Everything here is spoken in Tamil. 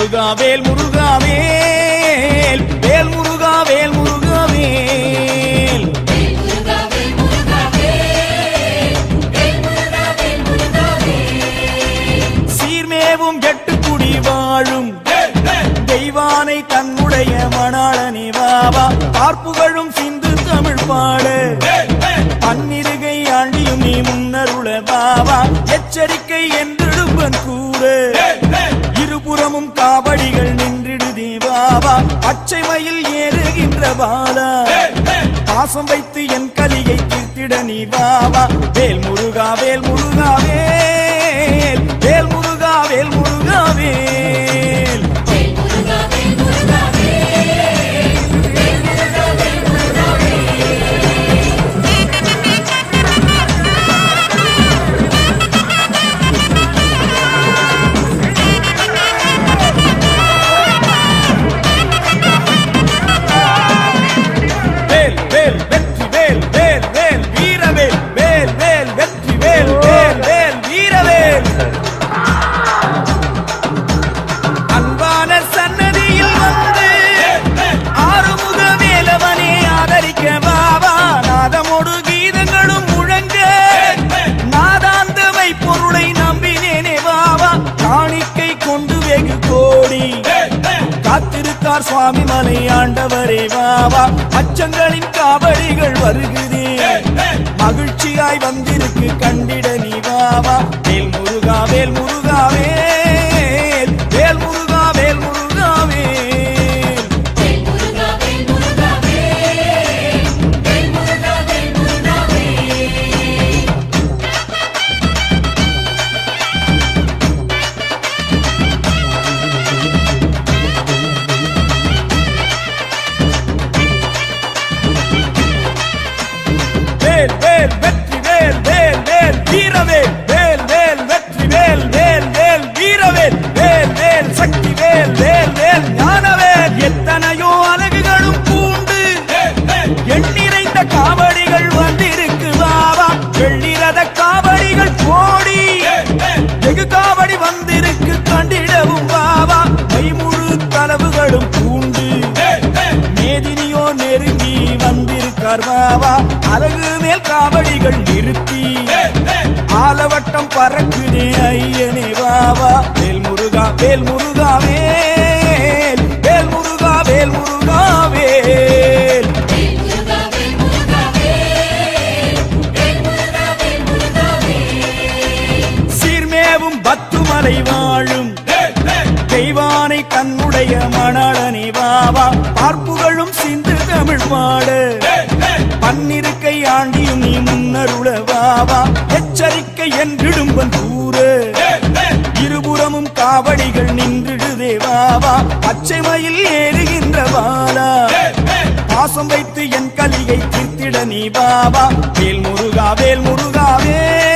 முருகா வேல் முருகா வேல் வேல் முருகா வேல் முருகா வேல் சீர்மேவும் எட்டுக்குடி வாழும் தெய்வானை தன்னுடைய மணாளனே வாவா பார்ப்புகழும் சிந்து தமிழ் பாடு பன்னிருகை ஆண்டியும் நீ முன்னருள பாவா எச்சரிக்கை என்றிடுவன் கூறு இருபுறமும் காவடிகள் நின்றிடுதே பாவா பச்சை மயில் ஏறுகின்ற பாலா பாசம் வைத்து என் கலியை தீர்த்திட நீ பாவா வேல் முருகா வேல் முருகா வேல் வேல் முருகா வேல் முருகா வேல் சுவாமி மலை ஆண்டவரே வாவா அச்சங்களின் காவடிகள் வருகுதே மகிழ்ச்சியாய் வந்திருக்கு கண்டிட நீ வாவா வேல் முருகா வேல் முருகா வேல் வேல் முருகா வேல் முருகா வேல் வேல் வெற்றி வேல் வேல் வேல் வீரவேல் வேல் வேல் வெற்றி வேல் வேல் வேல் வீரவேல் வேல் வேல் சக்தி வேல் வேல் வேல் ஞானவேல் எத்தனையோ அழகுகளும் பூண்டு எண்ணிறைந்த காவடிகள் வந்திருக்கு வாவா வெள்ளிரத காவடிகள் கோடி வெகு காவடி வந்திருக்கு கண்டிடவும் வாவா மைமுழு கனவுகளும் பூண்டு மேதினியோ நெருங்கி வந்திருக்கார் வாவா அழகு மேல் காவடிகள் நிறுத்தி ஆலவட்டம் பறக்குதே ஐயனே வாவா வேல் முருகா வேல் முருகா வேல் வேல் முருகா வேல் முருகா வேல் சீர்மேவும் பத்துமலை வாழும் தெய்வானை தன்னுடைய மணாளனே வாவா பார்ப்புகழும் சிந்து தமிழ் பாடு பன்னிருக்கை ஆண்டியும் நீ முன்னருள வாவா எச்சரிக்கை என்றிடும்பன் கூறு இருபுறமும் காவடிகள் நின்றிடுதே வாவா பச்சை மயில் ஏறுகின்ற பாலா பாசம் வைத்து என் கலியை தீர்த்திட நீ பாபா வேல் முருகா வேல் முருகா வேல்